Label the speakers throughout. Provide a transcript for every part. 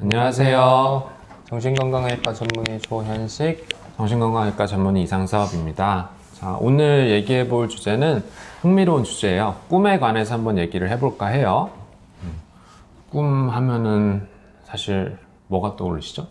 Speaker 1: 안녕하세요.
Speaker 2: 정신건강의학과 전문의 조현식.
Speaker 1: 정신건강의과 전문의 이상섭입니다. 자, 오늘 얘기해 볼 주제는 흥미로운 주제예요. 꿈에 관해서 한번 얘기를 해볼까 해요. 꿈 하면은 사실 뭐가 떠오르시죠?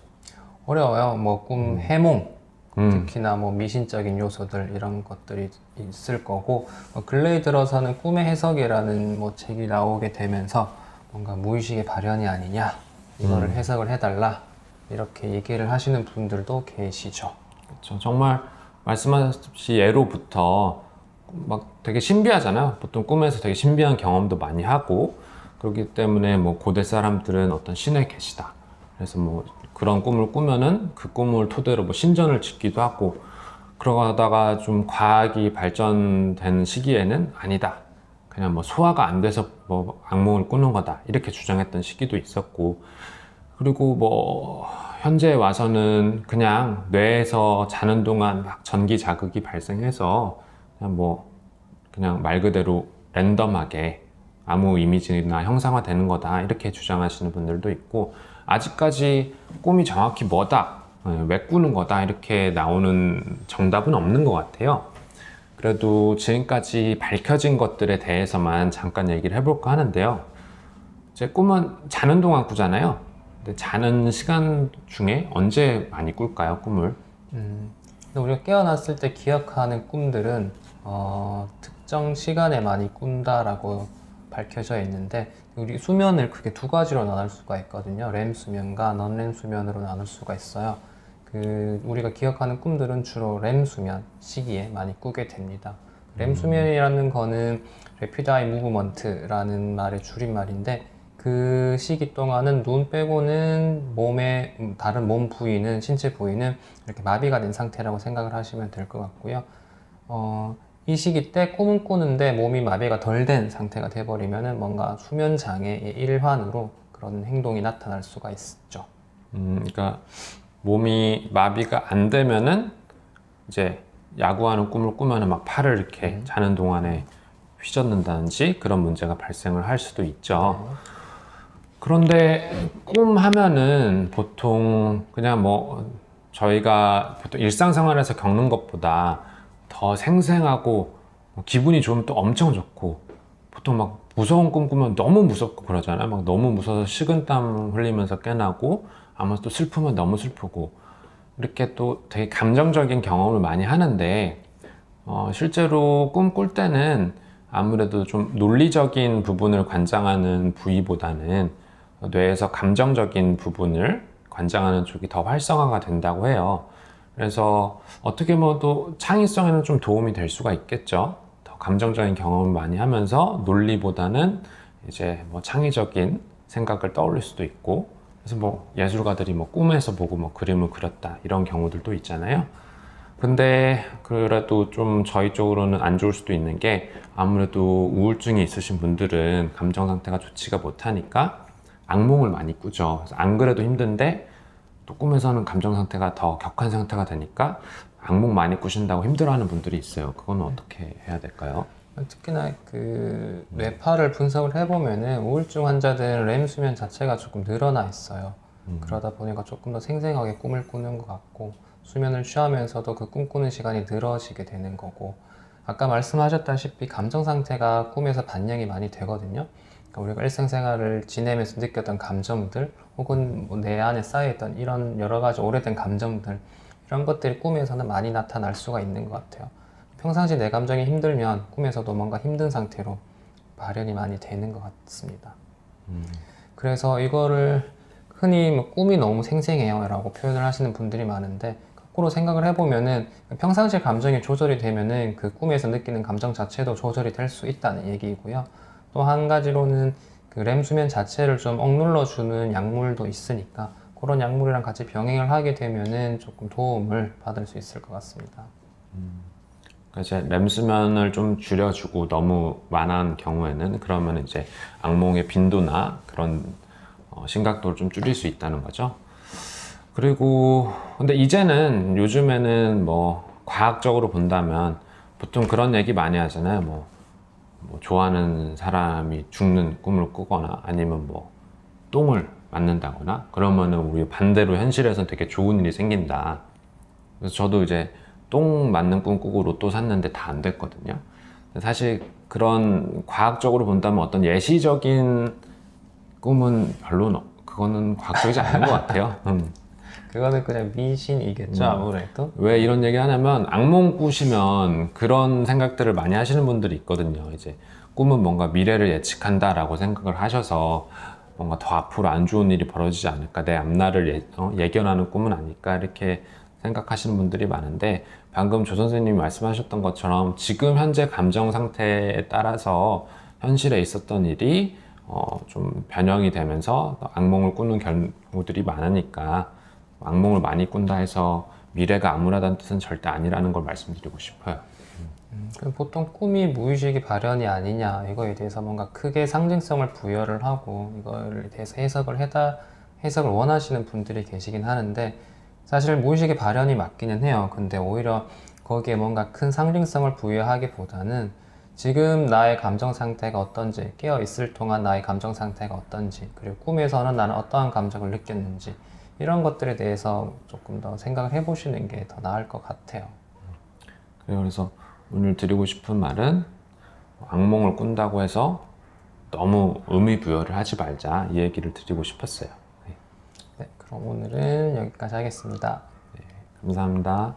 Speaker 2: 어려워요. 꿈 해몽,
Speaker 1: 음.
Speaker 2: 특히나 미신적인 요소들 이런 것들이 있을 거고, 근래에 들어서는 꿈의 해석이라는 책이 나오게 되면서 뭔가 무의식의 발현이 아니냐, 이거를 해석을 해달라 이렇게 얘기를 하시는 분들도 계시죠.
Speaker 1: 그렇죠. 정말 말씀하셨듯이 예로부터 막 되게 신비하잖아요. 보통 꿈에서 되게 신비한 경험도 많이 하고, 그렇기 때문에 고대 사람들은 어떤 신의 계시다, 그래서 그런 꿈을 꾸면은 그 꿈을 토대로 신전을 짓기도 하고, 그러다가 좀 과학이 발전된 시기에는 아니다, 그냥 소화가 안 돼서 악몽을 꾸는 거다, 이렇게 주장했던 시기도 있었고, 그리고 현재에 와서는 그냥 뇌에서 자는 동안 막 전기 자극이 발생해서 그냥 말 그대로 랜덤하게 아무 이미지나 형상화 되는 거다, 이렇게 주장하시는 분들도 있고, 아직까지 꿈이 정확히 뭐다, 왜 꾸는 거다, 이렇게 나오는 정답은 없는 것 같아요. 그래도 지금까지 밝혀진 것들에 대해서만 잠깐 얘기를 해볼까 하는데요. 제 꿈은 자는 동안 꾸잖아요. 근데 자는 시간 중에 언제 많이 꿀까요, 꿈을?
Speaker 2: 근데 우리가 깨어났을 때 기억하는 꿈들은 특정 시간에 많이 꾼다라고 밝혀져 있는데, 우리 수면을 크게 두 가지로 나눌 수가 있거든요. 렘 수면과 non-REM 수면으로 나눌 수가 있어요. 우리가 기억하는 꿈들은 주로 렘 수면 시기에 많이 꾸게 됩니다. 렘 수면이라는 거는 Rapid Eye Movement라는 말의 줄임말인데, 그 시기 동안은 눈 빼고는 몸의 다른 몸 부위는, 신체 부위는 이렇게 마비가 된 상태라고 생각을 하시면 될 것 같고요. 이 시기 때 꿈은 꾸는데 몸이 마비가 덜 된 상태가 돼버리면은 뭔가 수면 장애의 일환으로 그런 행동이 나타날 수가 있죠.
Speaker 1: 그러니까 몸이 마비가 안 되면은 이제 야구하는 꿈을 꾸면은 막 팔을 이렇게 자는 동안에 휘젓는다든지 그런 문제가 발생을 할 수도 있죠. 그런데 꿈 하면은 보통 그냥 저희가 보통 일상생활에서 겪는 것보다 더 생생하고 기분이 좋으면 또 엄청 좋고, 보통 무서운 꿈 꾸면 너무 무섭고 그러잖아요. 너무 무서워서 식은땀 흘리면서 깨나고, 아마 또 슬프면 너무 슬프고, 이렇게 또 되게 감정적인 경험을 많이 하는데, 실제로 꿈 꿀 때는 아무래도 좀 논리적인 부분을 관장하는 부위보다는 뇌에서 감정적인 부분을 관장하는 쪽이 더 활성화가 된다고 해요. 그래서 어떻게 또 창의성에는 좀 도움이 될 수가 있겠죠. 더 감정적인 경험을 많이 하면서 논리보다는 이제 창의적인 생각을 떠올릴 수도 있고, 그래서 예술가들이 꿈에서 보고 그림을 그렸다, 이런 경우들도 있잖아요. 근데 그래도 좀 저희 쪽으로는 안 좋을 수도 있는 게, 아무래도 우울증이 있으신 분들은 감정 상태가 좋지가 못하니까 악몽을 많이 꾸죠. 그래서 안 그래도 힘든데 또 꿈에서는 감정 상태가 더 격한 상태가 되니까 악몽 많이 꾸신다고 힘들어하는 분들이 있어요. 그건 어떻게 해야 될까요?
Speaker 2: 특히나 뇌파를 분석을 해보면은 우울증 환자들은 렘 수면 자체가 조금 늘어나 있어요. 그러다 보니까 조금 더 생생하게 꿈을 꾸는 것 같고, 수면을 취하면서도 그 꿈꾸는 시간이 늘어지게 되는 거고, 아까 말씀하셨다시피 감정 상태가 꿈에서 반영이 많이 되거든요. 그러니까 우리가 일상생활을 지내면서 느꼈던 감정들, 혹은 내 안에 쌓여있던 이런 여러 가지 오래된 감정들, 이런 것들이 꿈에서는 많이 나타날 수가 있는 것 같아요. 평상시 내 감정이 힘들면 꿈에서도 뭔가 힘든 상태로 발현이 많이 되는 것 같습니다. 그래서 이거를 흔히 꿈이 너무 생생해요 라고 표현을 하시는 분들이 많은데, 거꾸로 생각을 해보면은 평상시 감정이 조절이 되면은 그 꿈에서 느끼는 감정 자체도 조절이 될 수 있다는 얘기이고요. 또 한 가지로는 그 렘 수면 자체를 좀 억눌러 주는 약물도 있으니까, 그런 약물이랑 같이 병행을 하게 되면은 조금 도움을 받을 수 있을 것 같습니다.
Speaker 1: 그러니까 이제 렘 수면을 좀 줄여주고, 너무 많은 경우에는 그러면 이제 악몽의 빈도나 그런 심각도를 좀 줄일 수 있다는 거죠. 그리고 근데 이제는 요즘에는 과학적으로 본다면 보통 그런 얘기 많이 하잖아요. 좋아하는 사람이 죽는 꿈을 꾸거나, 아니면 똥을 맞는다거나 그러면은 우리 반대로 현실에서는 되게 좋은 일이 생긴다. 그래서 저도 이제 똥 맞는 꿈 꾸고 로또 샀는데 다 안 됐거든요. 사실 그런 과학적으로 본다면 어떤 예시적인 꿈은 별로 그거는 과학적이지 않은 것 같아요.
Speaker 2: 그거는 그냥 미신이겠죠, 아무래도.
Speaker 1: 왜 이런 얘기 하냐면 악몽 꾸시면 그런 생각들을 많이 하시는 분들이 있거든요. 이제 꿈은 뭔가 미래를 예측한다라고 생각을 하셔서 뭔가 더 앞으로 안 좋은 일이 벌어지지 않을까, 내 앞날을 예견하는 꿈은 아닐까 이렇게 생각하시는 분들이 많은데, 방금 조 선생님이 말씀하셨던 것처럼 지금 현재 감정 상태에 따라서 현실에 있었던 일이 좀 변형이 되면서 악몽을 꾸는 경우들이 많으니까, 악몽을 많이 꾼다 해서 미래가 암울하다는 뜻은 절대 아니라는 걸 말씀드리고 싶어요.
Speaker 2: 그럼 보통 꿈이 무의식의 발현이 아니냐, 이거에 대해서 뭔가 크게 상징성을 부여를 하고 이거에 대해서 해석을 원하시는 분들이 계시긴 하는데, 사실 무의식의 발현이 맞기는 해요. 근데 오히려 거기에 뭔가 큰 상징성을 부여하기보다는 지금 나의 감정 상태가 어떤지, 깨어 있을 동안 나의 감정 상태가 어떤지, 그리고 꿈에서는 나는 어떠한 감정을 느꼈는지, 이런 것들에 대해서 조금 더 생각을 해보시는 게 더 나을 것 같아요.
Speaker 1: 그래서 오늘 드리고 싶은 말은, 악몽을 꾼다고 해서 너무 의미 부여를 하지 말자, 이 얘기를 드리고 싶었어요.
Speaker 2: 네, 그럼 오늘은 여기까지 하겠습니다.
Speaker 1: 감사합니다.